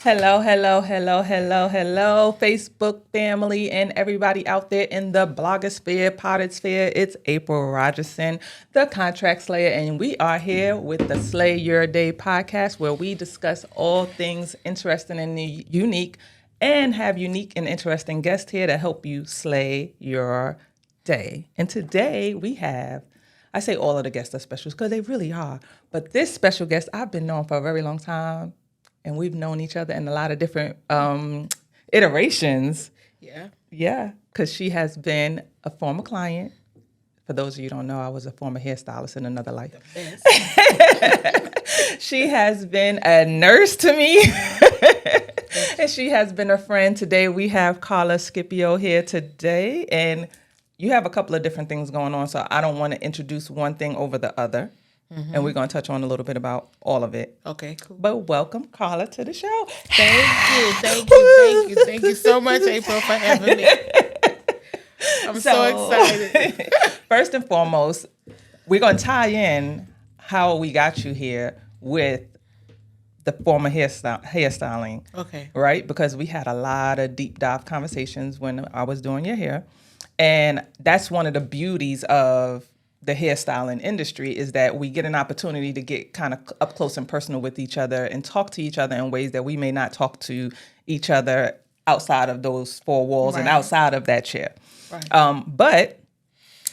Hello, hello, hello, hello, hello, Facebook family and everybody out there in the blogosphere, potosphere. It's April Rogerson, the contract slayer, and we are here with the Slay Your Day podcast where we discuss all things interesting and unique and have unique and interesting guests here to help you slay your day. And today we have, I say all of the guests are specials because they really are, but this special guest I've been known for a very long time and we've known each other in a lot of different iterations. Yeah. Yeah, because she has been a former client. For those of you who don't know, I was a former hairstylist in another life. She has been a nurse to me. And she has been a friend. Today we have Carla Scipio here today. And you have a couple of different things going on, so I don't want to introduce one thing over the other. Mm-hmm. And we're going to touch on a little bit about all of it. Okay, cool. But welcome, Carla, to the show. Thank you so much, April, for having me. I'm so excited. First and foremost, we're going to tie in how we got you here with the former hairstyling. Okay. Right? Because we had a lot of deep dive conversations when I was doing your hair. And that's one of the beauties of the hairstyling industry is that we get an opportunity to get kind of up close and personal with each other and talk to each other in ways that we may not talk to each other outside of those four walls and outside of that chair. Right. But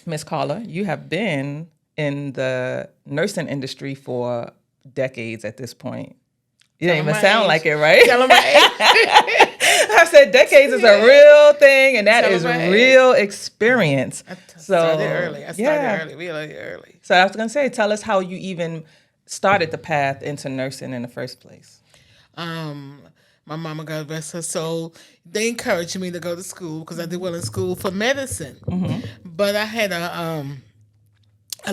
Miss Carla, you have been in the nursing industry for decades at this point. You didn't even sound like it, right? Tell them my age. I said decades is a real thing, and that is real experience. I started early. Really early. So I was going to say, tell us how you even started the path into nursing in the first place. My mama, God rest her soul, they encouraged me to go to school because I did well in school for medicine. Mm-hmm. But I had a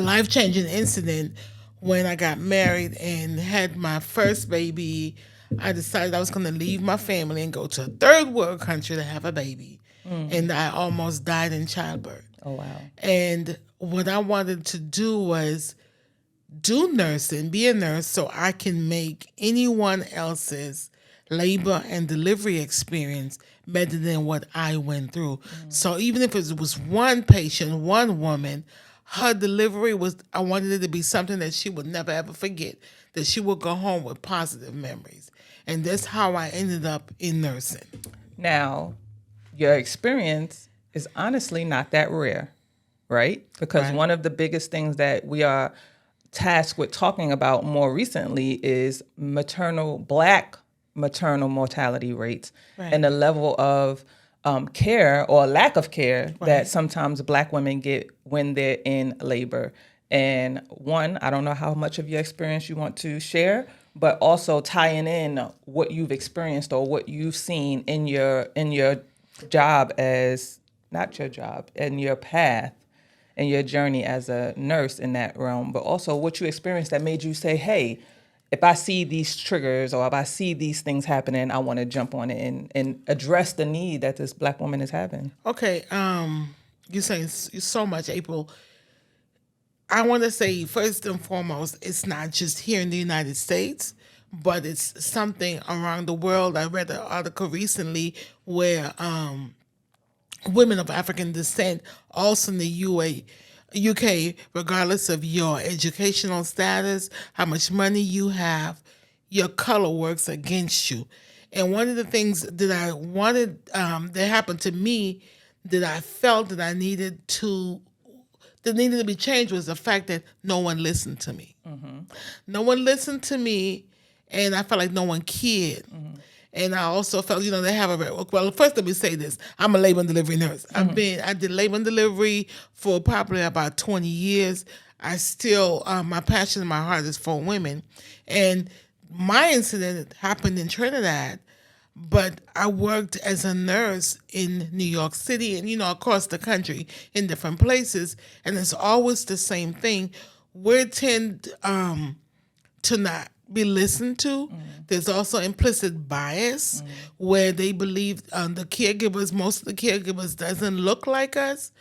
life-changing incident when I got married and had my first baby. I decided I was going to leave my family and go to a third world country to have a baby. And I almost died in childbirth. Oh, wow. And what I wanted to do was do nursing, be a nurse, so I can make anyone else's labor and delivery experience better than what I went through. So even if it was one patient, one woman, her delivery I wanted it to be something that she would never ever forget, that she would go home with positive memories. And that's how I ended up in nursing. Now, your experience is honestly not that rare, right? Because one of the biggest things that we are tasked with talking about more recently is Black maternal mortality rates and the level of care or lack of care that sometimes Black women get when they're in labor. And I don't know how much of your experience you want to share, but also tying in what you've experienced or what you've seen in your job as, not your job, in your path and your journey as a nurse in that realm, but also what you experienced that made you say, hey, if I see these triggers or if I see these things happening, I want to jump on it and address the need that this Black woman is having. Okay, you're saying so much, April. I want to say, first and foremost, it's not just here in the United States, but it's something around the world. I read an article recently where women of African descent, also in the UK, regardless of your educational status, how much money you have, your color works against you. And one of the things that I wanted that happened to me that I felt that needed to be changed was the fact that no one listened to me. Mm-hmm. No one listened to me, and I felt like no one cared. Mm-hmm. And I also felt, they have well, first let me say this. I'm a labor and delivery nurse. Mm-hmm. I did labor and delivery for probably about 20 years. I still, my passion in my heart is for women. And my incident happened in Trinidad, but I worked as a nurse in New York City and, across the country in different places. And it's always the same thing. We tend to not be listened to. There's also implicit bias where they believe the caregivers, most of the caregivers doesn't look like us.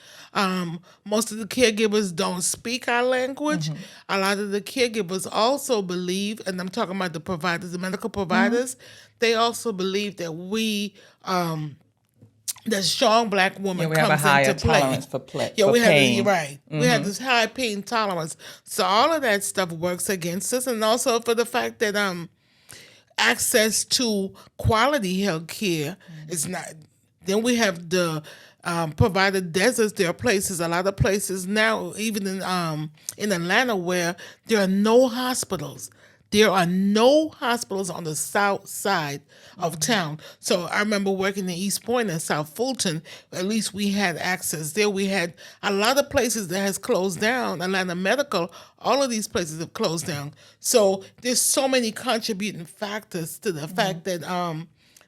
Most of the caregivers don't speak our language. A lot of the caregivers also believe, and I'm talking about the providers, the medical providers, they also believe that the strong black woman we have a comes higher into play. tolerance for Yeah, for we pain. had we had this high pain tolerance. So all of that stuff works against us, and also for the fact that access to quality health care is not. Then we have the provider deserts. There are places, a lot of places now, even in Atlanta, where there are no hospitals. There are no hospitals on the south side of town. So I remember working in East Point and South Fulton. At least we had access there. We had a lot of places that has closed down. Atlanta Medical, all of these places have closed down. So there's so many contributing factors to the fact that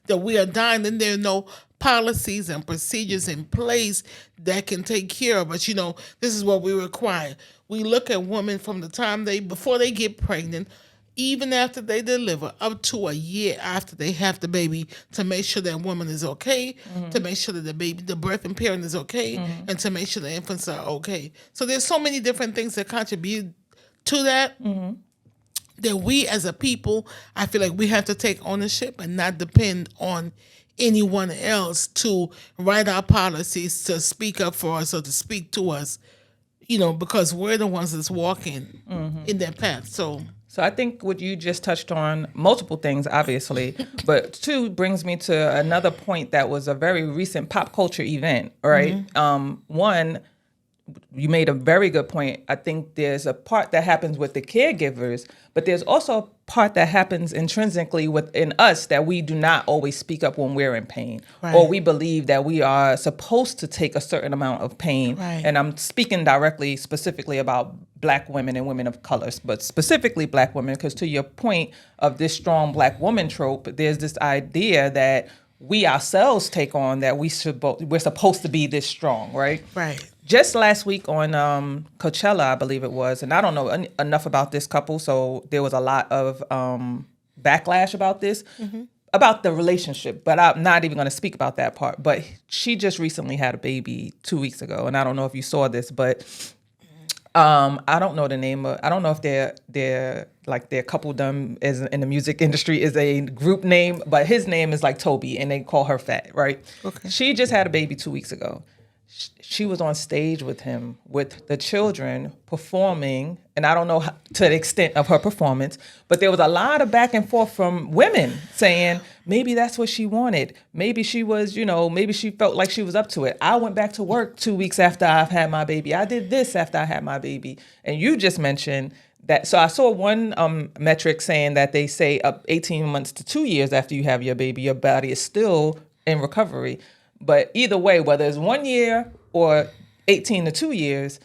that we are dying, and there are no policies and procedures in place that can take care of us. This is what we require. We look at women from the time before they get pregnant, even after they deliver, up to a year after they have the baby, to make sure that woman is okay, to make sure that the birthing parent is okay, and to make sure the infants are okay. So there's so many different things that contribute to that, that we as a people, I feel like we have to take ownership and not depend on anyone else to write our policies, to speak up for us or to speak to us, because we're the ones that's walking in that path. So I think what you just touched on, multiple things, obviously, but two brings me to another point that was a very recent pop culture event, right? One, you made a very good point. I think there's a part that happens with the caregivers, but there's also a part that happens intrinsically within us that we do not always speak up when we're in pain, or we believe that we are supposed to take a certain amount of pain. And I'm speaking specifically about Black women and women of colors, but specifically Black women, because to your point of this strong Black woman trope, there's this idea that we ourselves take on that we're supposed to be this strong, right? Right. Just last week on Coachella, I believe it was, and I don't know enough about this couple, so there was a lot of backlash about this, about the relationship, but I'm not even going to speak about that part. But she just recently had a baby 2 weeks ago, and I don't know if you saw this, but I don't know the name of, I don't know if their coupledom is in the music industry is a group name, but his name is like Toby, and they call her Fat, right? Okay. She just had a baby 2 weeks ago. She was on stage with him, with the children, performing, and I don't know to the extent of her performance, but there was a lot of back and forth from women saying, maybe that's what she wanted. Maybe she was, maybe she felt like she was up to it. I went back to work 2 weeks after I've had my baby. I did this after I had my baby. And you just mentioned that. So I saw one metric saying that they say up 18 months to 2 years after you have your baby, your body is still in recovery. But either way, whether it's 1 year or 18 to 2 years,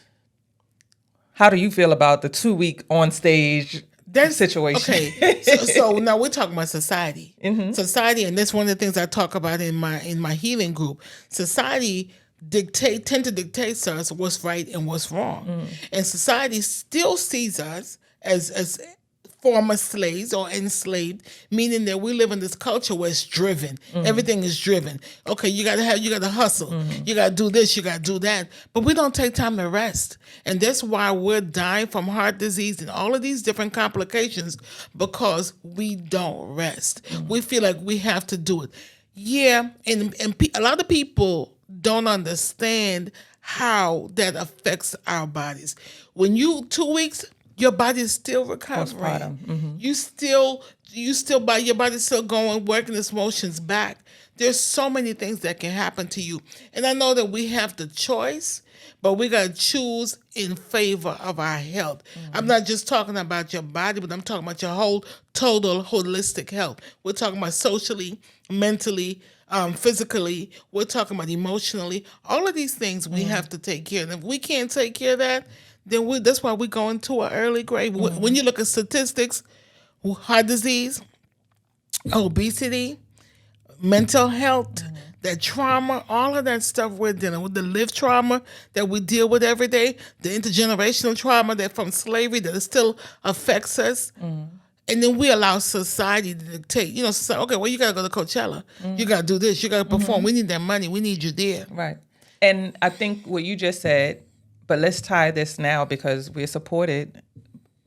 how do you feel about the 2 week on stage situation? Okay, so now we're talking about society. Society, and that's one of the things I talk about in my healing group. Society tend to dictate to us what's right and what's wrong, and society still sees us as former slaves or enslaved, meaning that we live in this culture where it's driven. Everything is driven. Okay, you gotta hustle. You gotta do this, you gotta do that. But we don't take time to rest. And that's why we're dying from heart disease and all of these different complications, because we don't rest. We feel like we have to do it. Yeah, and a lot of people don't understand how that affects our bodies. When you 2 weeks, your body is still recovering. You still your body's still going, working its motions back. There's so many things that can happen to you. And I know that we have the choice, but we got to choose in favor of our health. I'm not just talking about your body, but I'm talking about your whole total holistic health. We're talking about socially, mentally, physically. We're talking about emotionally. All of these things we have to take care of. And if we can't take care of that, then that's why we go into an early grave. When you look at statistics, heart disease, obesity, mental health, that trauma, all of that stuff we're dealing with, the lived trauma that we deal with every day, the intergenerational trauma that from slavery that still affects us. And then we allow society to dictate. Okay, well, you got to go to Coachella. You got to do this. You got to perform. We need that money. We need you there. Right. And I think what you just said, but let's tie this now because we're supported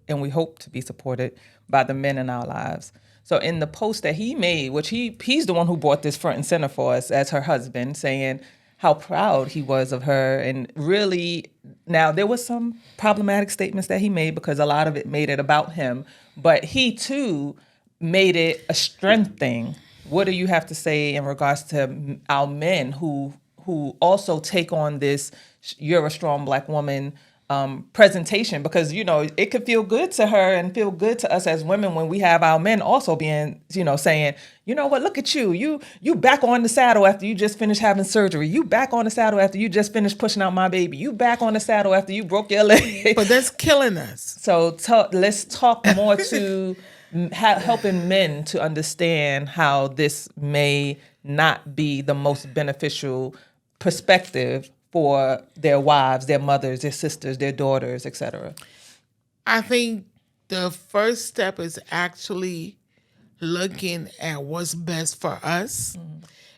and we hope to be supported by the men in our lives. So in the post that he made, which he's the one who brought this front and center for us as her husband, saying how proud he was of her. And really, now there was some problematic statements that he made because a lot of it made it about him. But he, too, made it a strength thing. What do you have to say in regards to our men who also take on this "you're a strong black woman" presentation? Because, it could feel good to her and feel good to us as women when we have our men also being, saying, you know what, look at you. You back on the saddle after you just finished having surgery. You back on the saddle after you just finished pushing out my baby. You back on the saddle after you broke your leg. But that's killing us. So let's talk more to helping men to understand how this may not be the most beneficial perspective for their wives, their mothers, their sisters, their daughters, etc. I think the first step is actually looking at what's best for us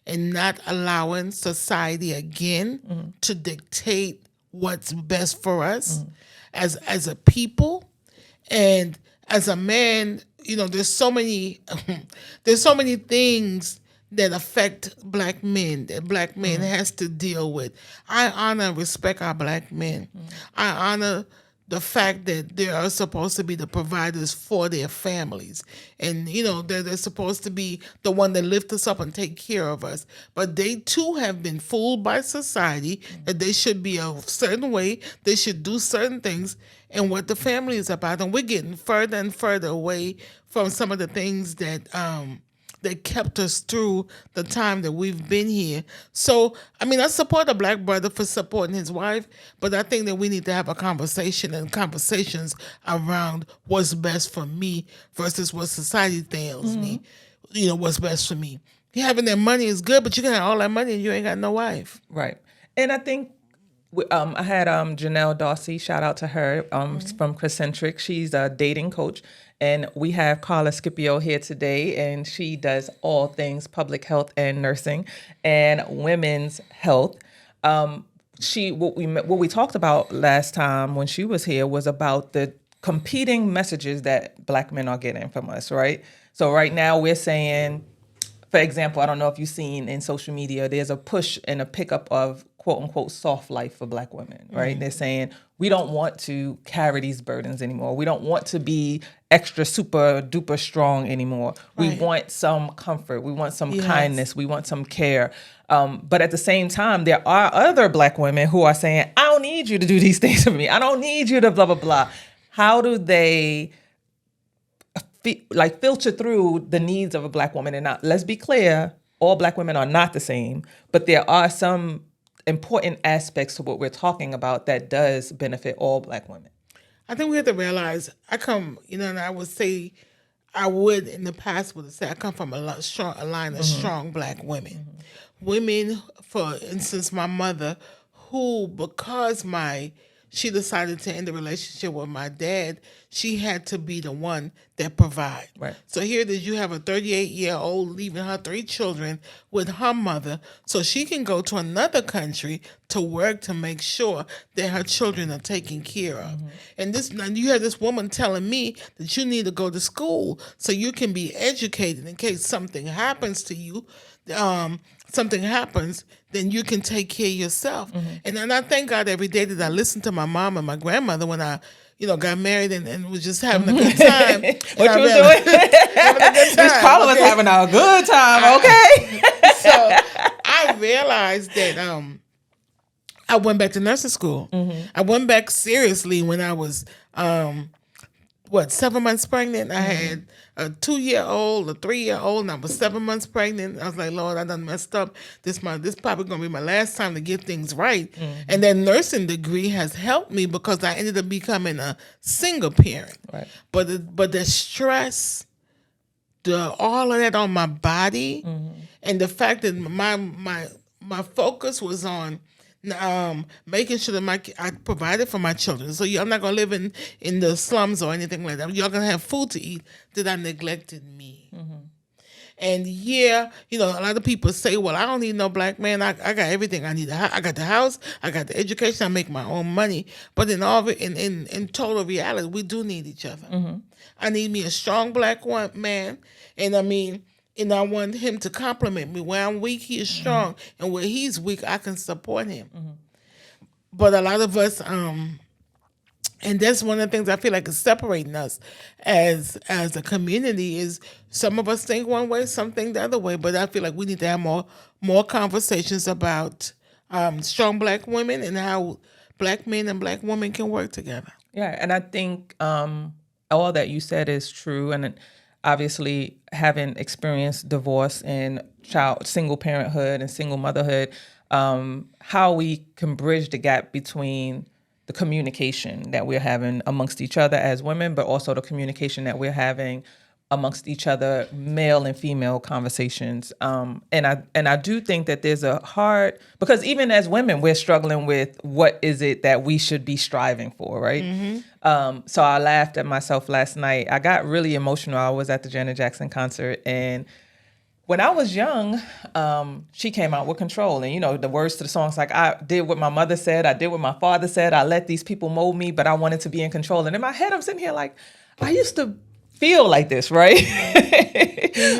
and not allowing society again to dictate what's best for us as a people. And as a man, there's so many things that affect black men that black men has to deal with. I honor and respect our black men. I honor the fact that they are supposed to be the providers for their families. And, they're supposed to be the one that lift us up and take care of us. But they too have been fooled by society that they should be a certain way, they should do certain things, and what the family is about. And we're getting further and further away from some of the things that kept us through the time that we've been here. So, I support a black brother for supporting his wife, but I think that we need to have a conversation and conversations around what's best for me versus what society tells me, what's best for me. Having that money is good, but you can have all that money and you ain't got no wife. Right. And I think I had Janelle Dawsey, shout out to her, from Chrysentric. She's a dating coach. And we have Carla Scipio here today, and she does all things public health and nursing and women's health. What we talked about last time when she was here was about the competing messages that black men are getting from us, right? So right now we're saying, for example, I don't know if you've seen in social media, there's a push and a pickup of quote unquote soft life for black women, right? They're saying we don't want to carry these burdens anymore. We don't want to be extra super duper strong anymore. Right. We want some comfort. We want some kindness. We want some care. But at the same time, there are other black women who are saying, I don't need you to do these things for me. I don't need you to blah, blah, blah. How do they filter through the needs of a black woman? And now, let's be clear, all black women are not the same, but there are some important aspects to what we're talking about that does benefit all black women. I think we have to realize, and I would say, in the past would say, I come from a line of strong black women. Women, for instance, my mother, who, because she decided to end the relationship with my dad, she had to be the one that provide. Right. So here it is, you have a 38-year-old leaving her 3 children with her mother so she can go to another country to work to make sure that her children are taken care of. And you have this woman telling me that you need to go to school so you can be educated in case something happens to you. Then you can take care of yourself. And then I thank God every day that I listen to my mom and my grandmother when I, got married and was just having a good time. What you was doing? Having a good time. Miss Carla was having a good time, okay? So I realized that I went back to nursing school. I went back seriously when I was 7 months pregnant. I had a 2-year-old, a 3-year-old, and I was 7 months pregnant. I was like, Lord, I done messed up. This probably gonna be my last time to get things right. And that nursing degree has helped me because I ended up becoming a single parent. Right. But the stress, all of that on my body, and the fact that my focus was on making sure that I provided for my children. So I'm not gonna live in the slums or anything like that. Y'all gonna have food to eat. That I neglected me. And yeah, a lot of people say, "Well, I don't need no black man. I got everything I need. I got the house. I got the education. I make my own money." But in all of it, in total reality, we do need each other. I need me a strong man, and I mean. And I want him to compliment me. Where I'm weak, he is strong. And where he's weak, I can support him. But a lot of us, and that's one of the things I feel like is separating us as a community is some of us think one way, some think the other way. But I feel like we need to have more conversations about strong black women and how black men and black women can work together. Yeah, and I think all that you said is true. And obviously, having experienced divorce and single parenthood and single motherhood, how we can bridge the gap between the communication that we're having amongst each other as women, but also the communication that we're having amongst each other, male and female conversations. And I do think that there's because even as women, we're struggling with what is it that we should be striving for, right? So I laughed at myself last night. I got really emotional. I was at the Janet Jackson concert, and when I was young, she came out with Control. And, the words to the songs, like, I did what my mother said, I did what my father said, I let these people mold me, but I wanted to be in control. And in my head, I'm sitting here like, I used to feel like this, right?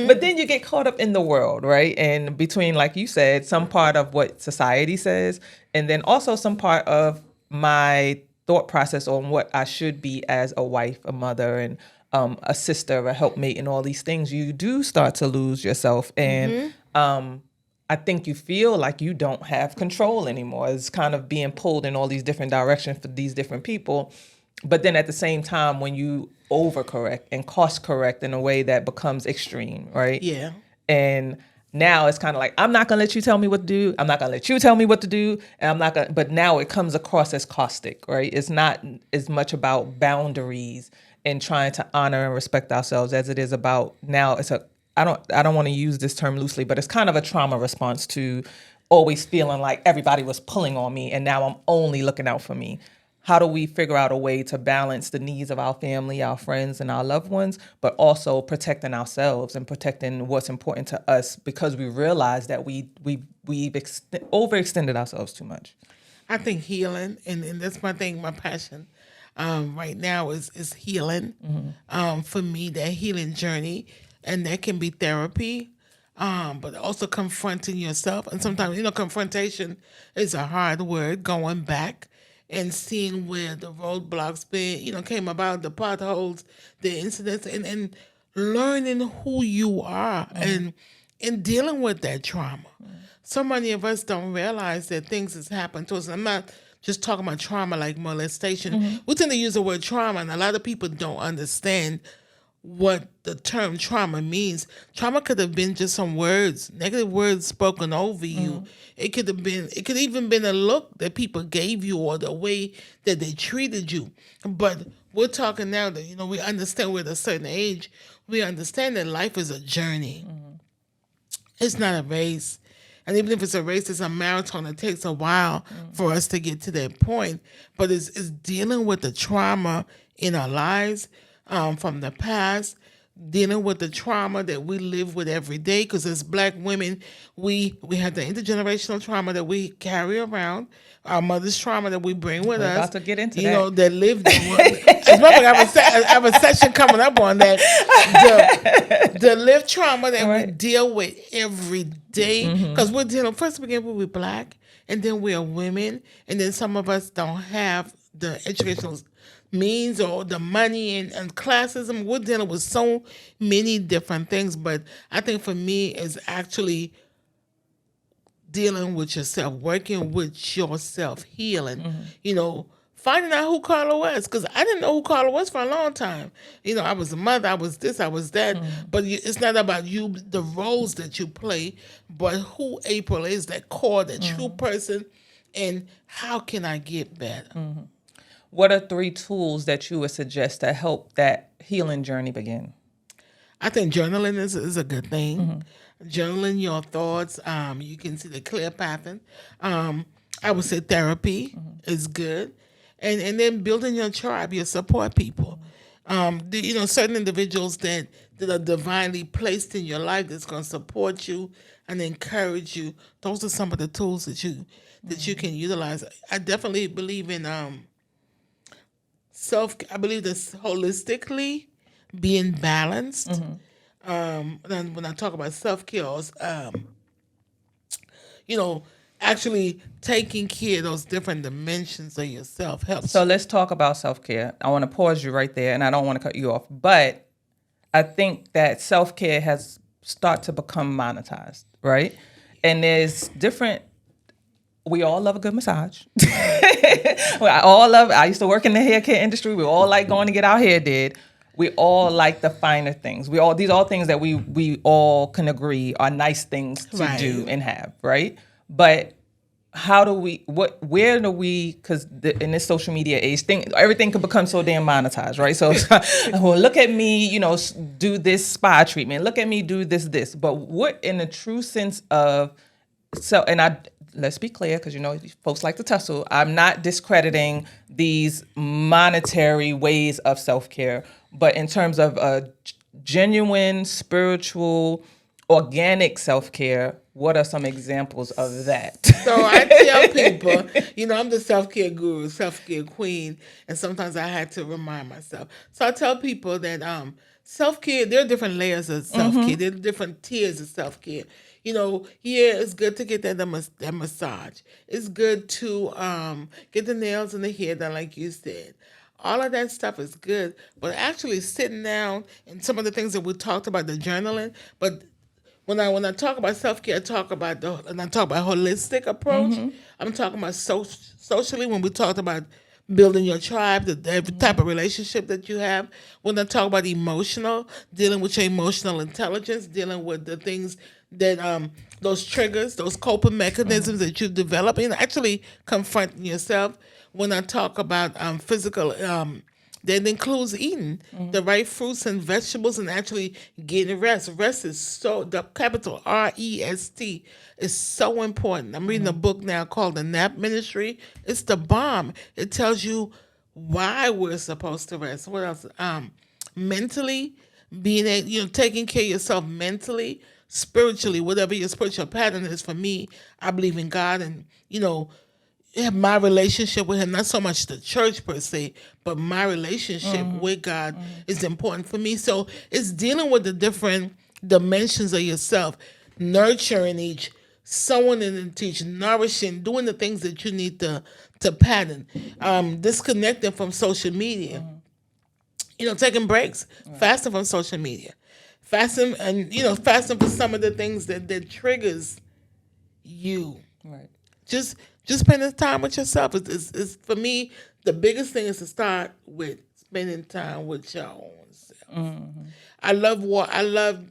But then you get caught up in the world, right? And between, like you said, some part of what society says, and then also some part of my thought process on what I should be as a wife, a mother, and a sister, a helpmate, and all these things, you do start to lose yourself. And I think you feel like you don't have control anymore. It's kind of being pulled in all these different directions for these different people. But then at the same time, when you overcorrect and cost correct in a way that becomes extreme, right? Yeah. And now it's kind of like, I'm not going to let you tell me what to do. I'm not going to let you tell me what to do. And I'm not going to, but now it comes across as caustic, right? It's not as much about boundaries and trying to honor and respect ourselves as it is about now. I don't want to use this term loosely, but it's kind of a trauma response to always feeling like everybody was pulling on me and now I'm only looking out for me. How do we figure out a way to balance the needs of our family, our friends, and our loved ones, but also protecting ourselves and protecting what's important to us because we realize that we've overextended ourselves too much? I think healing, and that's my thing, my passion right now is healing. For me, that healing journey, and that can be therapy, but also confronting yourself. And sometimes, confrontation is a hard word, going back and seeing where the roadblocks came about, the potholes, the incidents, and learning who you are and dealing with that trauma. So many of us don't realize that things has happened to us. And I'm not just talking about trauma like molestation. We tend to use the word trauma, and a lot of people don't understand what the term trauma means. Trauma could have been just some words, negative words spoken over you. It could even been a look that people gave you or the way that they treated you. But we're talking now that, we understand we're at a certain age. We understand that life is a journey. It's not a race. And even if it's a race, it's a marathon. It takes a while for us to get to that point. But it's dealing with the trauma in our lives from the past, dealing with the trauma that we live with every day. Because as Black women, we have the intergenerational trauma that we carry around, our mother's trauma that we bring with us. About to get into that. That lived. As well, I have a session coming up on that. The lived trauma that we deal with every day. Because we're dealing. First, we're Black, and then we are women, and then some of us don't have the educational means or the money and classism. We're dealing with so many different things, but I think for me is actually dealing with yourself, working with yourself, healing, finding out who Carla was, because I didn't know who Carla was for a long time. I was a mother, I was this, I was that, but it's not about you, the roles that you play, but who April is, that core, that true person, and how can I get better? What are 3 tools that you would suggest to help that healing journey begin? I think journaling is a good thing. Journaling your thoughts, you can see the clear pattern. I would say therapy is good, and then building your tribe, your support people. Certain individuals that are divinely placed in your life that's going to support you and encourage you. Those are some of the tools that you can utilize. I definitely believe in self. I believe this holistically being balanced. Then when I talk about self care, you know, actually taking care of those different dimensions of yourself helps So you. let's talk about self-care. I want to pause you right there, and I don't want to cut you off, but I think that self-care has start to become monetized, right? And there's different. We all love a good massage. I used to work in the hair care industry. We all like going to get our hair did. We all like the finer things. These are all things that we all can agree are nice things to Right. do and have, right? But how do we where do we, because in this social media age everything can become so damn monetized, right? So well, look at me, do this spa treatment, look at me do this, but what in the true sense of, so, and I, let's be clear, because folks like to tussle. I'm not discrediting these monetary ways of self-care, but in terms of a genuine spiritual organic self-care, what are some examples of that? So I tell people, I'm the self care guru, self care queen, and sometimes I had to remind myself. So I tell people that self care, there are different layers of self care. There are different tiers of self care. It's good to get that massage. It's good to get the nails and the hair done, like you said. All of that stuff is good, but actually sitting down and some of the things that we talked about, the journaling, but when I talk about self care, and I talk about holistic approach. I'm talking about socially when we talked about building your tribe, the type of relationship that you have. When I talk about emotional, dealing with your emotional intelligence, dealing with the things that those triggers, those coping mechanisms that you develop, and actually confronting yourself. When I talk about physical. That includes eating the right fruits and vegetables and actually getting rest. Rest is the capital REST is so important. I'm reading a book now called The Nap Ministry. It's the bomb. It tells you why we're supposed to rest. What else? Mentally, taking care of yourself mentally, spiritually, whatever your spiritual pattern is. For me, I believe in God and, my relationship with him, not so much the church per se, but my relationship with God is important for me. So it's dealing with the different dimensions of yourself, nurturing each, sowing and teach, nourishing, doing the things that you need to pattern, disconnecting from social media, taking breaks, fasting from social media, fasting fasting for some of the things that triggers you. Right. Just spending time with yourself is for me the biggest thing is to start with spending time with your own self. I love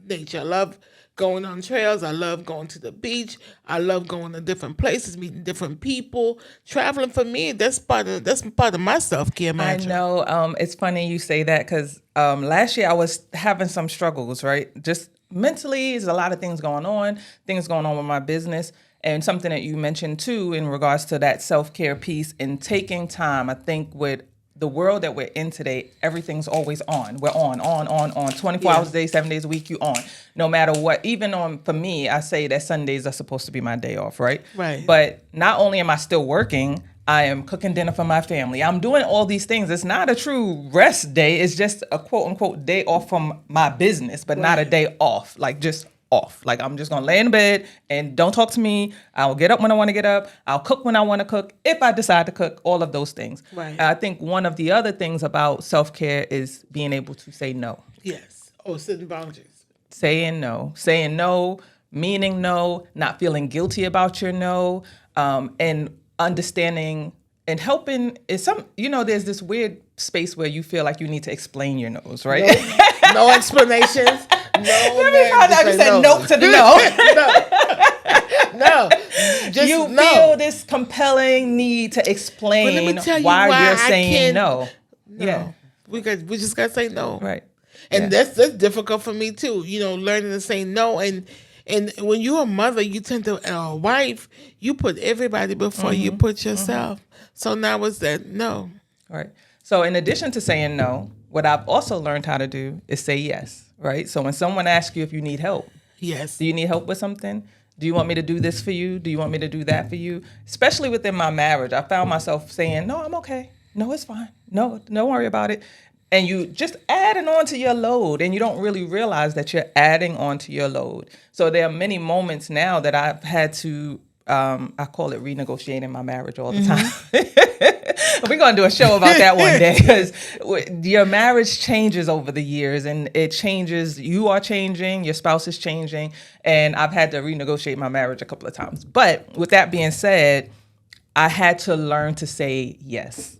nature. I love going on trails. I love going to the beach. I love going to different places, meeting different people. Traveling for me, that's part of my self-care. I know. It's funny you say that because last year I was having some struggles, right? Just mentally, there's a lot of things going on with my business. And something that you mentioned too in regards to that self-care piece and taking time. I think with the world that we're in today, everything's always on. We're on, 24 hours a day, 7 days a week, you on. No matter what, for me, I say that Sundays are supposed to be my day off, right? Right. But not only am I still working, I am cooking dinner for my family. I'm doing all these things. It's not a true rest day. It's just a quote unquote day off from my business, but not a day off, like just off. Like I'm just gonna lay in bed and don't talk to me. I'll get up when I want to get up. I'll cook when I want to cook. If I decide to cook, all of those things. Right. I think one of the other things about self-care is being able to say no. Yes. Setting boundaries. Saying no, meaning no, not feeling guilty about your no, and understanding and helping is there's this weird space where you feel like you need to explain your no's, right? No explanations. I just said nope to the no. No. Just you no. feel this compelling need to explain why you're saying no. Yeah. We just gotta say no. Right. And that's difficult for me too, learning to say no. And And when you're a mother, you tend to, a wife, you put everybody before you put yourself. So now it's that no. Right. So in addition to saying no, what I've also learned how to do is say yes, right? So when someone asks you if you need help, Yes. do you need help with something? Do you want me to do this for you? Do you want me to do that for you? Especially within my marriage, I found myself saying, no, I'm okay. No, it's fine. No, don't worry about it. And you just adding on to your load, and you don't really realize that you're adding on to your load. So there are many moments now that I've had to, I call it renegotiating my marriage all the time. We're going to do a show about that one day, because your marriage changes over the years, and it changes. You are changing, your spouse is changing, and I've had to renegotiate my marriage a couple of times. But with that being said, I had to learn to say yes.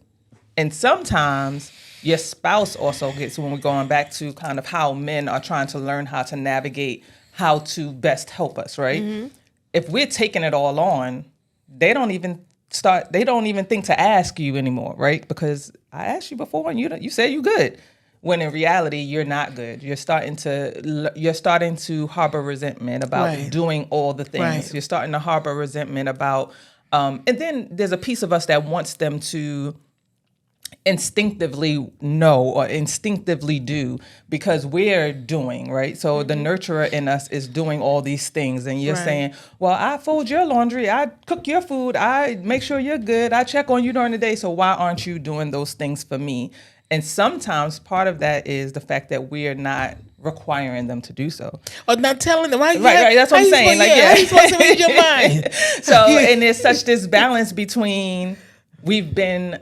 And sometimes your spouse also gets, when we're going back to kind of how men are trying to learn how to navigate how to best help us, right? If we're taking it all on, they don't even think to ask you anymore, right? Because I asked you before and you said you good. When in reality, you're not good. You're starting to harbor resentment about doing all the things. Right. You're starting to harbor resentment about, and then there's a piece of us that wants them to instinctively know or instinctively do because we're doing, right? So the nurturer in us is doing all these things, and you're saying, well, I fold your laundry, I cook your food, I make sure you're good, I check on you during the day, so why aren't you doing those things for me? And sometimes part of that is the fact that we're not requiring them to do so. Or not telling them. Right, that's what I'm saying. How you supposed to read your mind? So, and there's such this balance between, we've been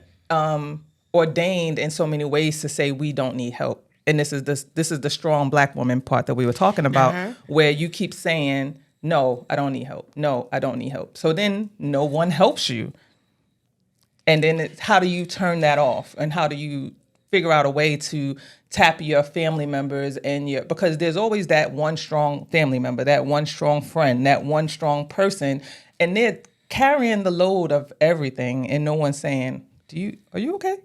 ordained in so many ways to say we don't need help. And this is the strong Black woman part that we were talking about, where you keep saying, no, I don't need help. No, I don't need help. So then no one helps you. And then how do you turn that off? And how do you figure out a way to tap your family members because there's always that one strong family member, that one strong friend, that one strong person, and they're carrying the load of everything, and no one's saying, are you okay?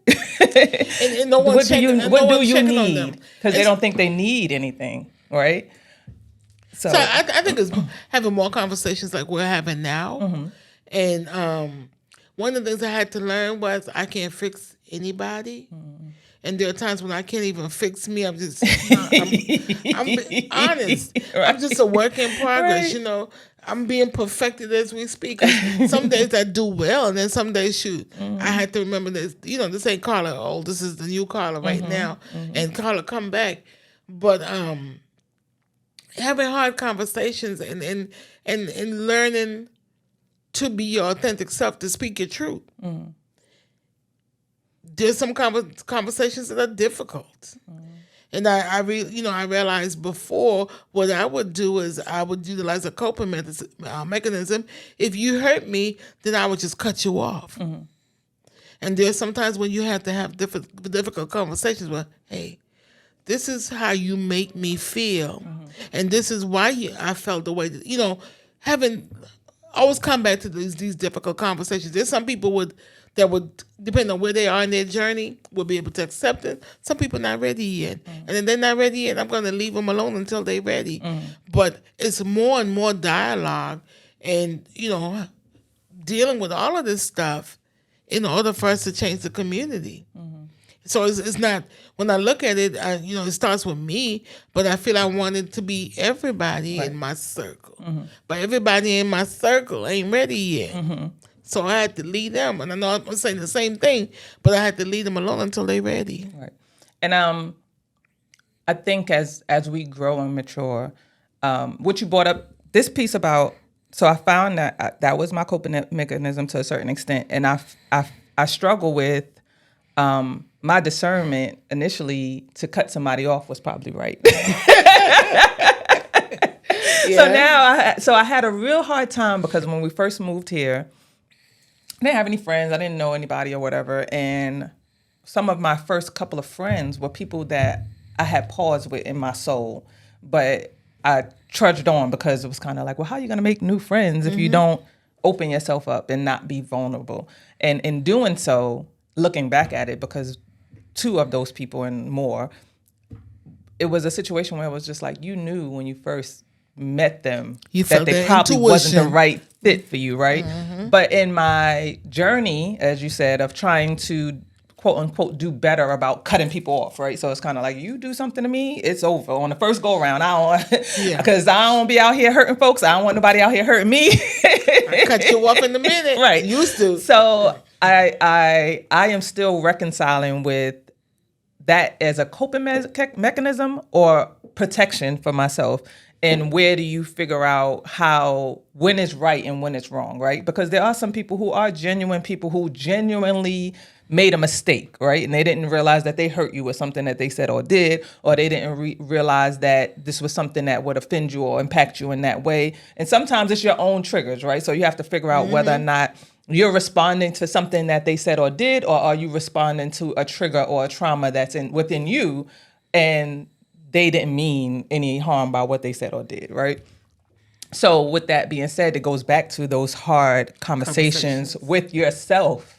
and no one's checking. What do you need? Because they don't think they need anything, right? So I think it's having more conversations like we're having now. And one of the things I had to learn was I can't fix anybody. And there are times when I can't even fix me. I'm just, I'm being honest. Right. I'm just a work in progress, you know. I'm being perfected as we speak. Some days I do well, and then some days, shoot, I had to remember this. You know, this ain't Carla. Oh, this is the new Carla right now, and Carla come back. But having hard conversations and learning to be your authentic self, to speak your truth. There's some conversations that are difficult. And I realized before what I would do is I would utilize a coping mechanism. If you hurt me, then I would just cut you off. And there's sometimes when you have to have difficult conversations where, hey, this is how you make me feel. And this is why I felt the way that, you know, always come back to these difficult conversations. There's some people that would, depending on where they are in their journey, will be able to accept it. Some people not ready yet. And if they're not ready yet, I'm going to leave them alone until they're ready. But it's more and more dialogue and, you know, dealing with all of this stuff in order for us to change the community. So it's not, when I look at it, it starts with me, but I feel I want it to be everybody in my circle. But everybody in my circle ain't ready yet. So I had to lead them. And I know I'm saying the same thing, but I had to lead them alone until they're ready. Right. And I think as we grow and mature, what you brought up, this piece about, so I found that was my coping mechanism to a certain extent. And I struggle with my discernment initially to cut somebody off was probably right. So now, I had a real hard time because when we first moved here, I didn't have any friends. I didn't know anybody or whatever. And some of my first couple of friends were people that I had paused with in my soul. But I trudged on because it was kind of like, well, how are you going to make new friends if you don't open yourself up and not be vulnerable? And in doing so, looking back at it, because two of those people and more, it was a situation where it was just like, you knew when met them, You that felt they that probably wasn't the intuition. right fit for you, right? But in my journey, as you said, of trying to quote unquote do better about cutting people off, right? So it's kind of like, you do something to me, it's over on the first go around. I don't, Yeah. because I don't be out here hurting folks. I don't want nobody out here hurting me. I cut you off in a minute. Right. Used to. So I am still reconciling with that as a coping mechanism or protection for myself. And where do you figure out when it's right and when it's wrong, right? Because there are some people who are genuine people who genuinely made a mistake, right? And they didn't realize that they hurt you with something that they said or did, or they didn't realize that this was something that would offend you or impact you in that way. And sometimes it's your own triggers, right? So you have to figure out whether or not you're responding to something that they said or did, or are you responding to a trigger or a trauma that's within you, and they didn't mean any harm by what they said or did, right? So with that being said, it goes back to those hard conversations with yourself,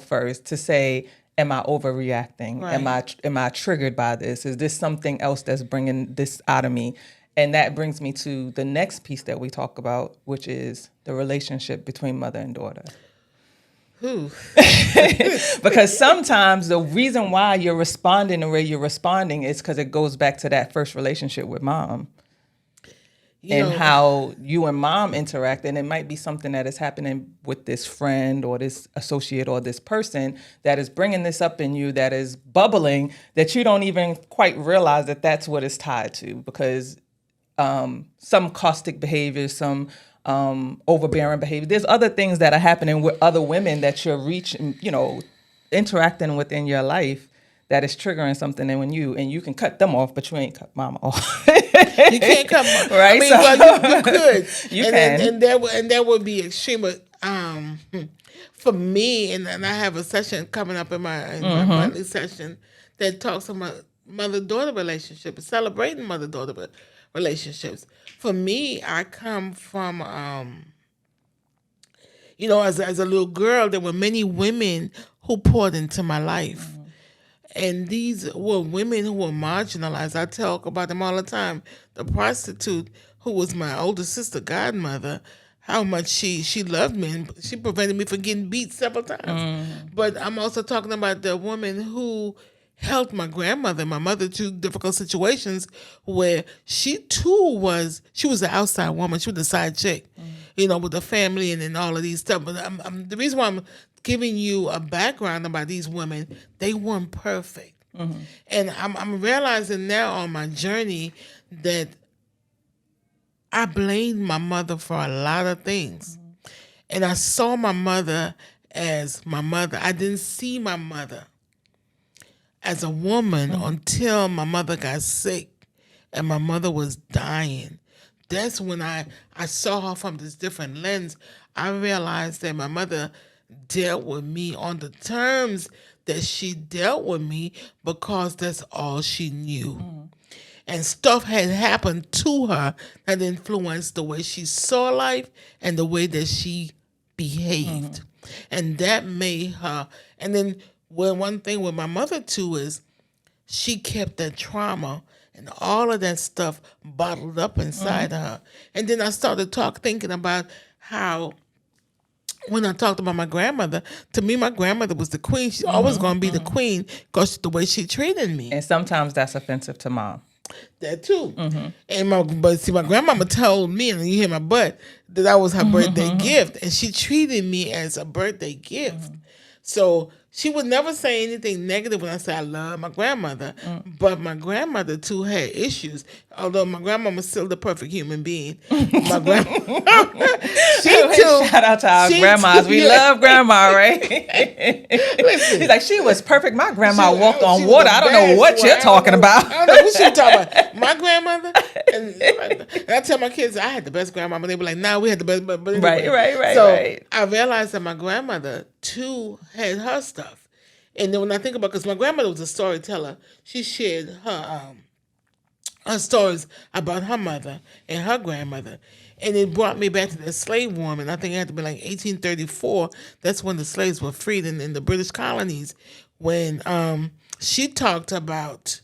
first to say, am I overreacting? Right. Am I triggered by this? Is this something else that's bringing this out of me? And that brings me to the next piece that we talk about, which is the relationship between mother and daughter. Because sometimes the reason why you're responding the way you're responding is because it goes back to that first relationship with mom. How you and mom interact. And it might be something that is happening with this friend or this associate or this person that is bringing this up in you, that is bubbling, that you don't even quite realize that that's what it's tied to. Because some caustic behavior, some overbearing behavior. There's other things that are happening with other women that you're interacting with in your life that is triggering something in you, and you can cut them off, but you ain't cut mama off. You can't cut mama. Right? I mean, well, you could. You can. And that would be extreme. But for me, and I have a session coming up in my monthly session that talks about mother-daughter relationships, celebrating mother-daughter relationships. For me, I come from, as a little girl, there were many women who poured into my life. And these were women who were marginalized. I talk about them all the time. The prostitute, who was my older sister godmother, how much she loved me, and she prevented me from getting beat several times. But I'm also talking about the woman who helped my grandmother and my mother through difficult situations where she was an outside woman. She was a side chick, with the family and all of these stuff. But the reason why I'm giving you a background about these women, they weren't perfect. And I'm realizing now on my journey that I blamed my mother for a lot of things. And I saw my mother as my mother. I didn't see my mother as a woman until my mother got sick and my mother was dying. That's when I saw her from this different lens. I realized that my mother dealt with me on the terms that she dealt with me because that's all she knew. And stuff had happened to her that influenced the way she saw life and the way that she behaved. And that made her. And then one thing with my mother too is she kept that trauma and all of that stuff bottled up inside her. And then I started thinking about how when I talked about my grandmother, to me, my grandmother was the queen. She's always going to be the queen because the way she treated me. And sometimes that's offensive to mom. That too. And my grandmama told me, and you hear my butt, that I was her birthday gift. And she treated me as a birthday gift. So she would never say anything negative when I say I love my grandmother. But my grandmother too had issues. Although my grandmama was still the perfect human being. My grandma, she too. Shout out to our grandmas. We love grandma, right? Listen, he's like, she was perfect. My grandma walked on water. I don't know what you're talking about. I don't know what you're talking about. My grandmother, and I tell my kids I had the best grandmama. They were like, "Nah, we had the best." But anyway. Right. So I realized that my grandmother too had her stuff, and then when I think about, because my grandmother was a storyteller, she shared her stories about her mother and her grandmother. And it brought me back to the slave woman. I think it had to be like 1834. That's when the slaves were freed in the British colonies. When she talked about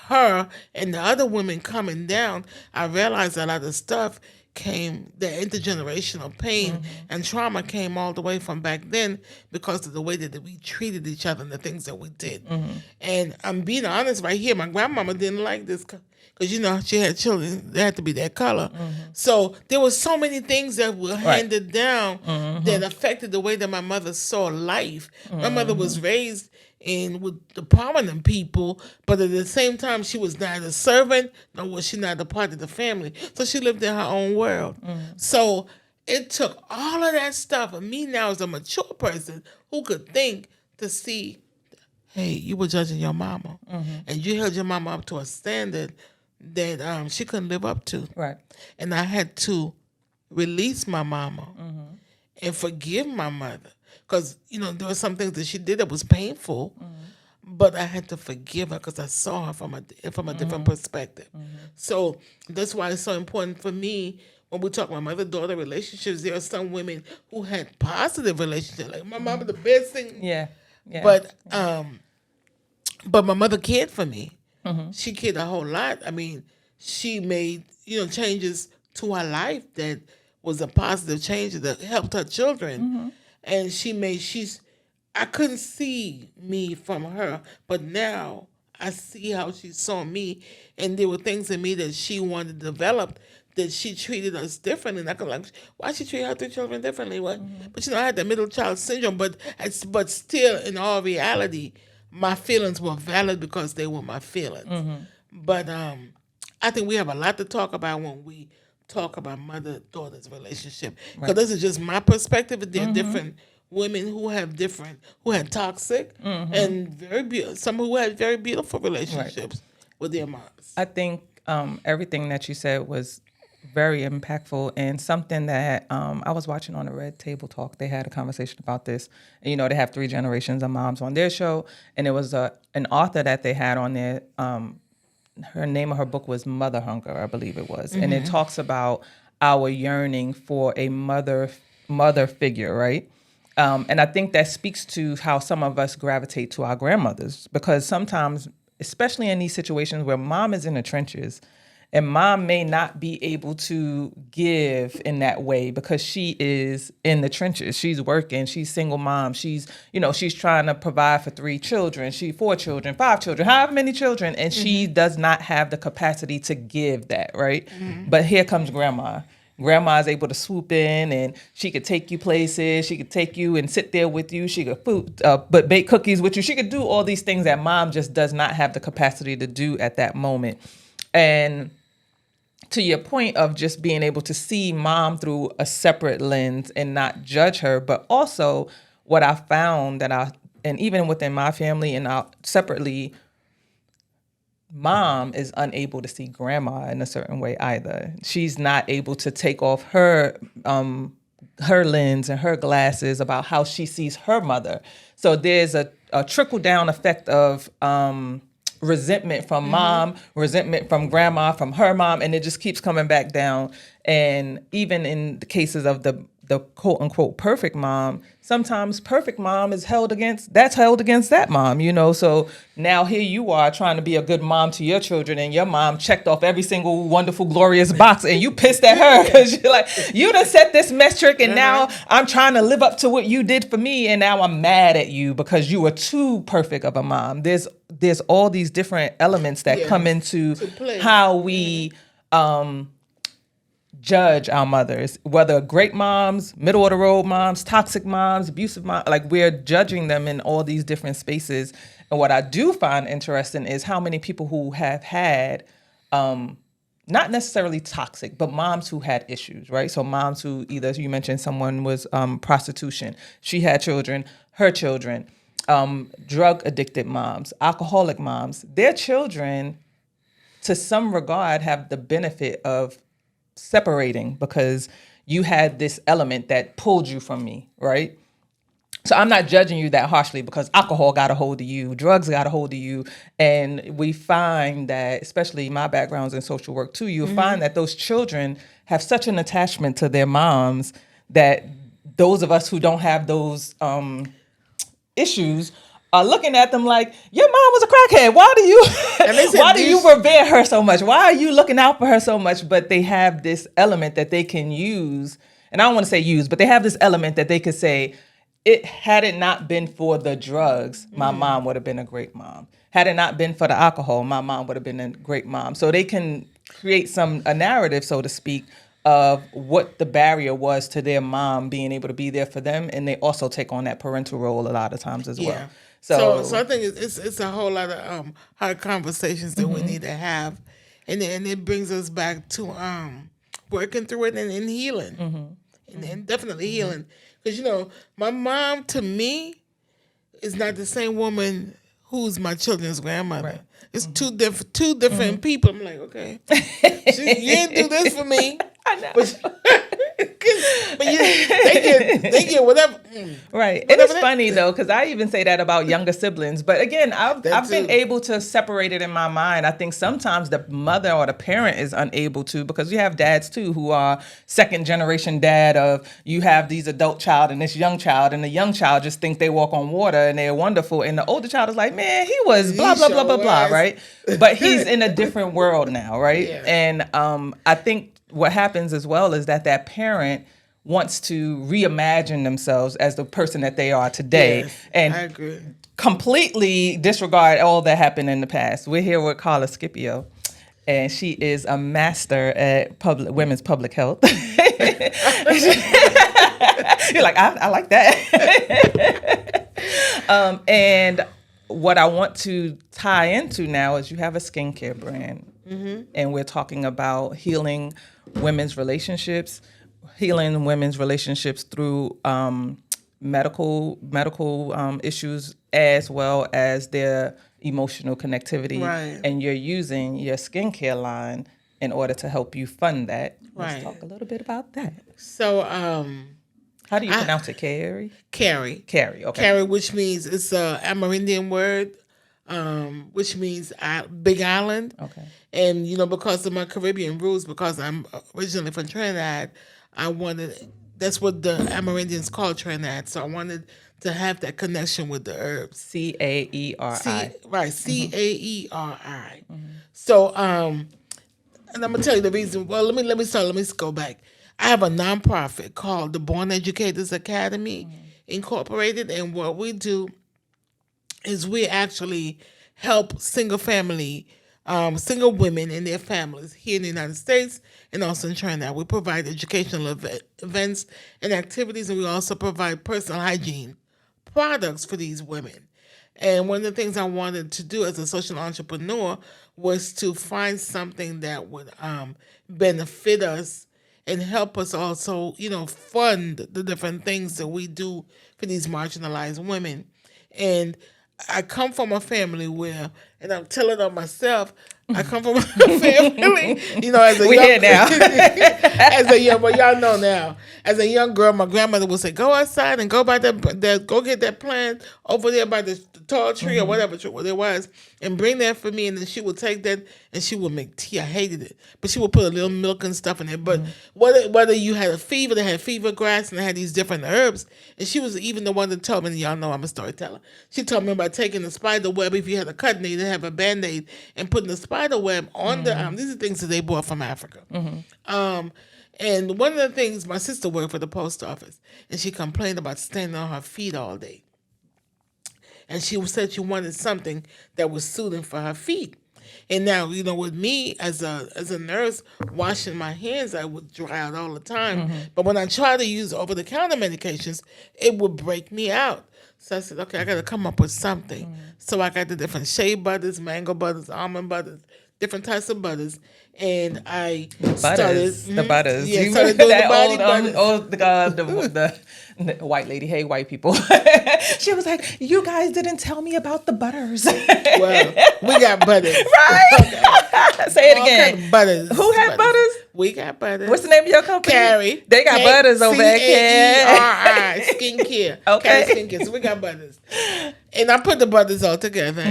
her and the other women coming down, I realized a lot of stuff came, the intergenerational pain and trauma came all the way from back then because of the way that we treated each other and the things that we did. And I'm being honest right here, my grandmama didn't like this because, you know, she had children, they had to be that color. So there was so many things that were handed down that affected the way that my mother saw life. My mother was raised in with the prominent people, but at the same time, she was neither a servant nor was she not a part of the family. So she lived in her own world. So it took all of that stuff, and me now as a mature person who could think to see, hey, you were judging your mama, and you held your mama up to a standard that she couldn't live up to. Right. And I had to release my mama and forgive my mother. Because, you know, there were some things that she did that was painful, but I had to forgive her because I saw her from a different perspective. So that's why it's so important for me when we talk about mother-daughter relationships. There are some women who had positive relationships. Like my mama, the best thing. Yeah. Yeah. But my mother cared for me. She cared a whole lot. I mean, she made, you know, changes to her life that was a positive change that helped her children. And I couldn't see me from her, but now I see how she saw me, and there were things in me that she wanted to develop that she treated us different, and I could like, why she treat her three children differently? What? But you know, I had the middle child syndrome, but still, in all reality, my feelings were valid because they were my feelings. But I think we have a lot to talk about when we talk about mother-daughter's relationship, because this is just my perspective. There are different women who had toxic and some who had very beautiful relationships with their moms. I think everything that you said was very impactful, and something that I was watching on the Red Table Talk. They had a conversation about this. And, you know, they have 3 generations of moms on their show, and there was an author that they had on there. Her name of her book was Mother Hunger, I believe it was, and it talks about our yearning for a mother figure, right? And I think that speaks to how some of us gravitate to our grandmothers, because sometimes, especially in these situations where mom is in the trenches, and mom may not be able to give in that way because she is in the trenches. She's working. She's single mom. She's trying to provide for 3 children. 4 children, 5 children, however many children. And she does not have the capacity to give that, right? But here comes grandma. Grandma is able to swoop in, and she could take you places. She could take you and sit there with you. She could bake cookies with you. She could do all these things that mom just does not have the capacity to do at that moment. And to your point of just being able to see mom through a separate lens and not judge her, but also what I found and even within my family and separately, mom is unable to see grandma in a certain way either. She's not able to take off her lens and her glasses about how she sees her mother. So there's a trickle down effect of resentment from mom, resentment from grandma, from her mom, and it just keeps coming back down. And even in the cases of the quote unquote perfect mom, sometimes perfect mom is held against that mom, you know. So now here you are trying to be a good mom to your children, and your mom checked off every single wonderful, glorious box, and you pissed at her because you're like, you done set this metric, and now I'm trying to live up to what you did for me, and now I'm mad at you because you were too perfect of a mom. There's all these different elements that come into how we judge our mothers, whether great moms, middle of the road moms, toxic moms, abusive moms, like we're judging them in all these different spaces. And what I do find interesting is how many people who have had, not necessarily toxic, but moms who had issues, right? So moms who either, you mentioned someone was prostitution, she had children, her children, drug addicted moms, alcoholic moms, their children to some regard have the benefit of separating because you had this element that pulled you from me, right? So I'm not judging you that harshly because alcohol got a hold of you, drugs got a hold of you. And we find that, especially my background's in social work too, you'll find that those children have such an attachment to their moms that those of us who don't have those issues are looking at them like, your mom was a crackhead. Why do you And they said why do you revere her so much? Why are you looking out for her so much? But they have this element that they can use, and I don't want to say use, but they have this element that they could say, had it not been for the drugs, my mom would have been a great mom. Had it not been for the alcohol, my mom would have been a great mom. So they can create a narrative, so to speak, of what the barrier was to their mom being able to be there for them, and they also take on that parental role a lot of times as well. So I think it's a whole lot of hard conversations that we need to have, and it brings us back to working through it and healing, and definitely healing, because my mom to me is not the same woman who's my children's grandmother. Right. It's two different people. I'm like, okay, you didn't do this for me. I know. But they get whatever. Right. It is funny though, because I even say that about younger siblings. But again, I've been able to separate it in my mind. I think sometimes the mother or the parent is unable to, because you have dads too who are second generation dad of, you have these adult child and this young child, and the young child just think they walk on water and they're wonderful, and the older child is like, man, he was blah blah blah blah blah, right? But he's in a different world now, right? Yeah. And I think what happens as well is that parent wants to reimagine themselves as the person that they are today. Yes, and I agree. Completely disregard all that happened in the past. We're here with Carla Scipio, and she is a master at women's public health. You're like, I like that. And what I want to tie into now is you have a skincare brand, and we're talking about healing women's relationships through medical issues, as well as their emotional connectivity. Right. And you're using your skincare line in order to help you fund that. Let's talk a little bit about that. So, how do you pronounce it? Carrie? Carrie. Okay. Carrie, which means it's a Amerindian word, which means Big Island. Okay. And, because of my Caribbean roots, because I'm originally from Trinidad, that's what the Amerindians call Trinidad. So I wanted to have that connection with the herbs. Caeri. Right, Caeri. So, and I'm going to tell you the reason. Well, let me start. Let me go back. I have a nonprofit called the Born Educators Academy Incorporated, and what we do is we actually help single women and their families here in the United States and also in Trinidad. We provide educational events and activities, and we also provide personal hygiene products for these women. And one of the things I wanted to do as a social entrepreneur was to find something that would benefit us and help us also, fund the different things that we do for these marginalized women. And I come from a family where, and I'm telling on myself, I come from a family, as a young now. Well, y'all know now. As a young girl, my grandmother would say, "Go outside and go by go get that plant over there by the tall tree or whatever tree it was, and bring that for me." And then she would take that and she would make tea. I hated it, but she would put a little milk and stuff in it. But whether you had a fever, they had fever grass and they had these different herbs. And she was even the one that told me. And y'all know I'm a storyteller. She told me about taking the spider web. If you had a cut and they have a Band-Aid, and putting the spider web on the these are things that they bought from Africa. And one of the things, my sister worked for the post office, and she complained about standing on her feet all day. And she said she wanted something that was soothing for her feet. And now, with me as a nurse, washing my hands, I would dry out all the time. But when I try to use over-the-counter medications, it would break me out. So I said, okay, I got to come up with something. So I got the different shea butters, mango butters, almond butters, different types of butters. And I started... The butters. Yeah, started doing that the body the white lady, hey, white people. She was like, you guys didn't tell me about the butters. Well, we got butters. Right? Okay. Say it again. Kind of butters. Who had butters? We got butters. What's the name of your company? Carrie. They got butters over there. Carrie. Skincare. Okay. Carrie Skincare. So we got butters. And I put the butters all together.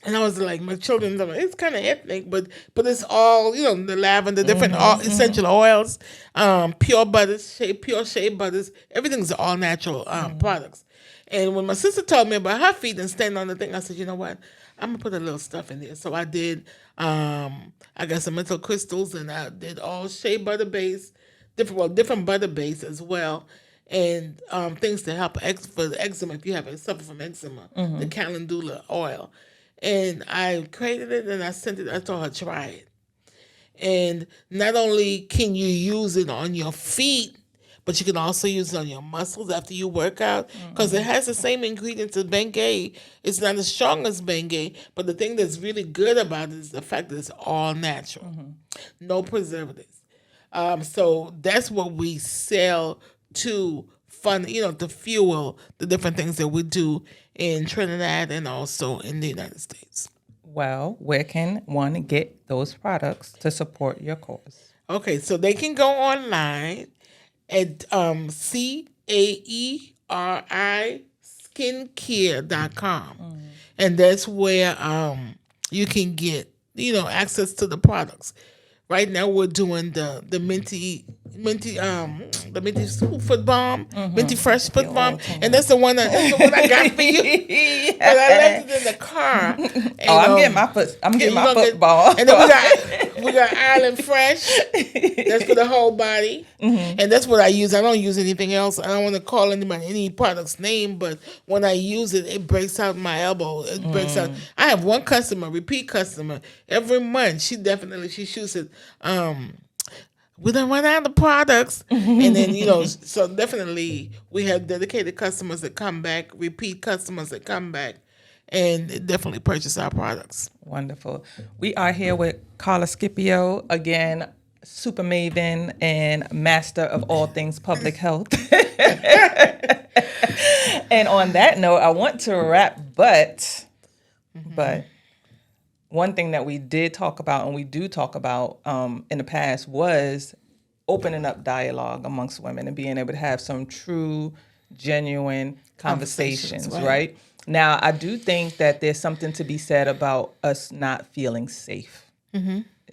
And I was like, my children, it's kind of ethnic, but it's all, the lavender, different essential oils, pure butters, pure shea butters. Everything's all natural products. And when my sister told me about her feet and standing on the thing, I said, you know what? I'm gonna put a little stuff in there. So I did. I got some mental crystals, and I did all shea butter base, different butter base as well, and things to help for the eczema if you suffer from eczema. The calendula oil, and I created it and I sent it. I told her try it, and not only can you use it on your feet, but you can also use it on your muscles after you work out because it has the same ingredients as Bengay. It's not as strong as Bengay, but the thing that's really good about it is the fact that it's all natural, no preservatives. So that's what we sell to fund, to fuel the different things that we do in Trinidad and also in the United States. Well, where can one get those products to support your cause? Okay, so they can go online at CAERI skincare.com. And that's where you can get, access to the products. Right now we're doing the minty foot balm, minty fresh foot balm, and that's the one I got for you. But I left it in the car. And, I'm getting my foot balm. And then we got Island Fresh. That's for the whole body, and that's what I use. I don't use anything else. I don't want to call any product's name, but when I use it, it breaks out my elbow. It breaks out. I have one customer, repeat customer, every month. She shoots it. We don't run out of products. And then, so definitely we have dedicated customers that come back, repeat customers that come back, and definitely purchase our products. Wonderful. We are here with Carla Scipio, again, super maven and master of all things public health. And on that note, I want to wrap, but one thing that we did talk about and we do talk about in the past was opening up dialogue amongst women and being able to have some true, genuine conversations, right? Now, I do think that there's something to be said about us not feeling safe.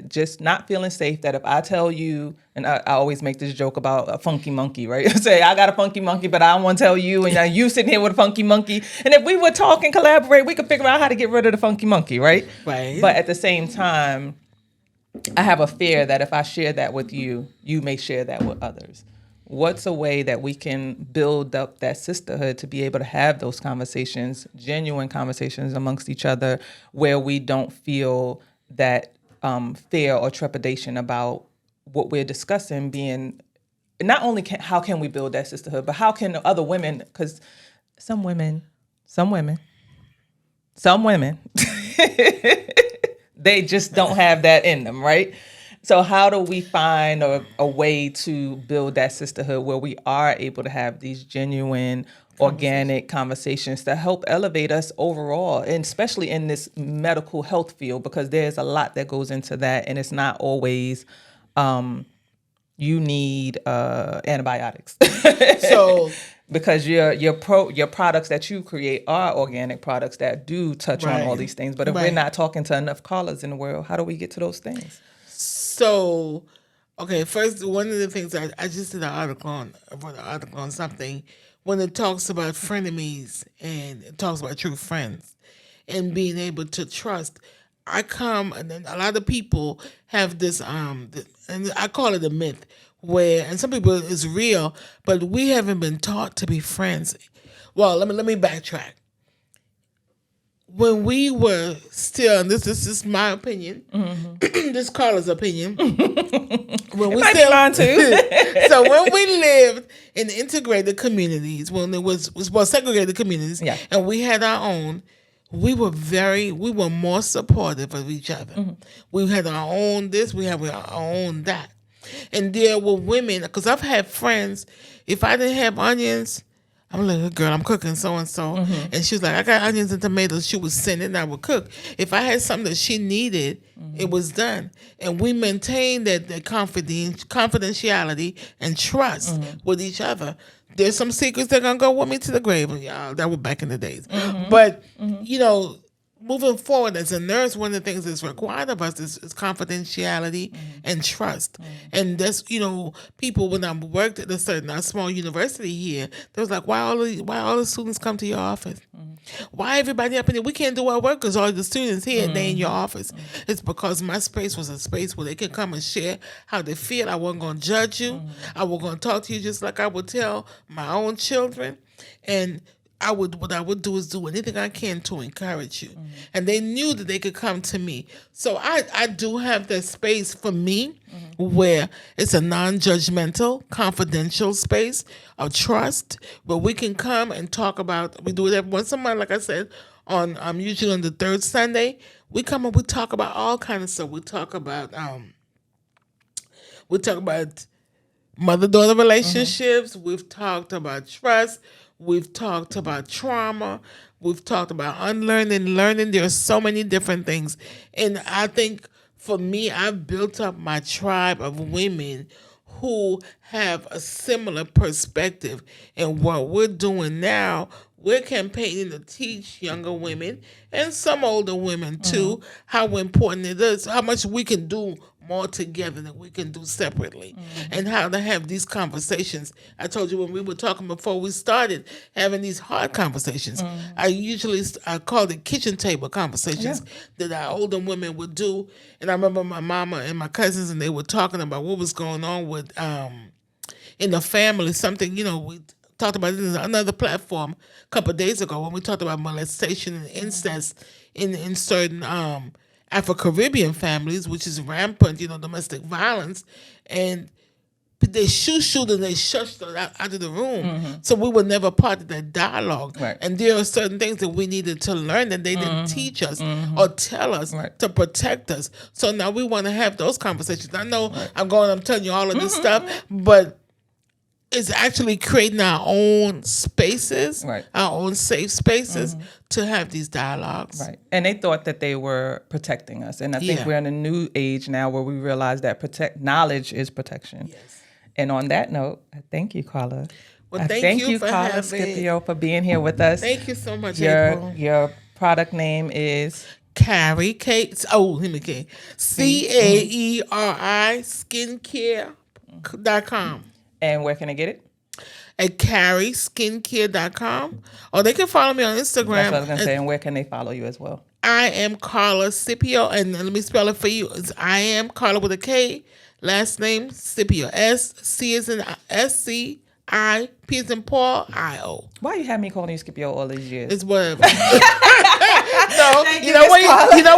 Just not feeling safe that if I tell you, and I always make this joke about a funky monkey, right? I say, I got a funky monkey, but I don't want to tell you, and now you sitting here with a funky monkey. And if we would talk and collaborate, we could figure out how to get rid of the funky monkey, right? Right. But at the same time, I have a fear that if I share that with you, you may share that with others. What's a way that we can build up that sisterhood to be able to have those conversations, genuine conversations amongst each other, where we don't feel that fear or trepidation about what we're discussing being not only how can we build that sisterhood, but how can other women, because some women, they just don't have that in them, right? So how do we find a way to build that sisterhood where we are able to have these genuine, organic conversations that help elevate us overall, and especially in this medical health field, because there's a lot that goes into that, and it's not always you need antibiotics. So because your products that you create are organic products that do touch on all these things. But if we're not talking to enough callers in the world, how do we get to those things? So, okay, first, one of the things I just did I wrote an article on something when it talks about frenemies and it talks about true friends and being able to trust. And then a lot of people have this, and I call it a myth, and some people it's real, but we haven't been taught to be friends. Well, let me backtrack. When we were still, and this is my opinion, this Carla's opinion. When we still mine too. So when we lived in integrated communities, when it was segregated communities, and we had our own, we were more supportive of each other. We had our own this, we had our own that, and there were women, because I've had friends. If I didn't have onions, I'm like, girl, I'm cooking so-and-so. And she was like, I got onions and tomatoes. She would send it and I would cook. If I had something that she needed, it was done. And we maintained that confidentiality and trust with each other. There's some secrets that are going to go with me to the grave. Y'all, that was back in the days. But, moving forward as a nurse, one of the things that's required of us is confidentiality and trust. And that's, people, when I worked at a small university here, they was like, why all the students come to your office? Why everybody up in here? We can't do our work because all the students here, they in your office. It's because my space was a space where they could come and share how they feel. I wasn't going to judge you. I was going to talk to you just like I would tell my own children. And what I would do is do anything I can to encourage you. And they knew that they could come to me. So I do have that space for me where it's a non-judgmental, confidential space of trust where we can come and talk about, we do it every once a month, like I said, usually on the third Sunday. We come and we talk about all kinds of stuff. We talk about mother-daughter relationships. We've talked about trust. We've talked about trauma. We've talked about unlearning, learning. There are so many different things. And I think for me, I've built up my tribe of women who have a similar perspective. And what we're doing now, we're campaigning to teach younger women and some older women too how important it is, how much we can do more together than we can do separately, and how to have these conversations. I told you when we were talking before we started having these hard conversations, I called it kitchen table conversations that our older women would do. And I remember my mama and my cousins, and they were talking about what was going on with in the family. Something, we talked about it in another platform a couple of days ago when we talked about molestation and incest in certain Afro-Caribbean families, which is rampant, domestic violence. And they shoot and they shushed her out of the room. So we were never part of that dialogue. Right. And there are certain things that we needed to learn that they didn't teach us or tell us to protect us. So now we want to have those conversations. I know I'm telling you all of this stuff, but it's actually creating our own spaces, our own safe spaces to have these dialogues. Right. And they thought that they were protecting us. And I think we're in a new age now where we realize that knowledge is protection. Yes. And on that note, I thank you, Carla. Well, thank you for Carla having Scipio, for being here with us. Thank you so much, April. Your product name is? Carrie, CAERI, skincare.com. And where can I get it? At CarrieSkincare.com. Or they can follow me on Instagram. That's what I was going to say. And where can they follow you as well? I am Carla Scipio. And let me spell it for you. It's I am Carla with a K. Last name Scipio. S-C as in S-C-I, P as in Paul, I-O. Why you have me calling you Scipio all these years? It's whatever. No, you know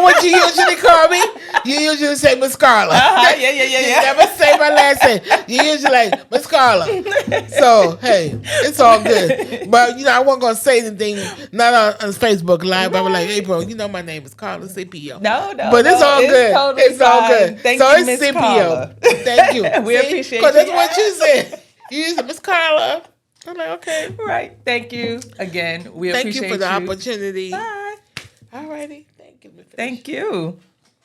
what you usually call me? You usually say Miss Carla. Yeah. You never say my last name. You usually like Miss Carla. So, hey, it's all good. But, I wasn't going to say anything, not on Facebook Live, but I was like, April, my name is Carla Scipio. No. But it's all good. Totally it's all good. Thank so you, it's Miss Scipio. Carla. Thank you. We appreciate you. Because that's what you said. You said Miss Carla. I'm like, okay. Right. Thank you again. We appreciate you. Thank you for the opportunity. Bye. All righty. Thank you. Thank you.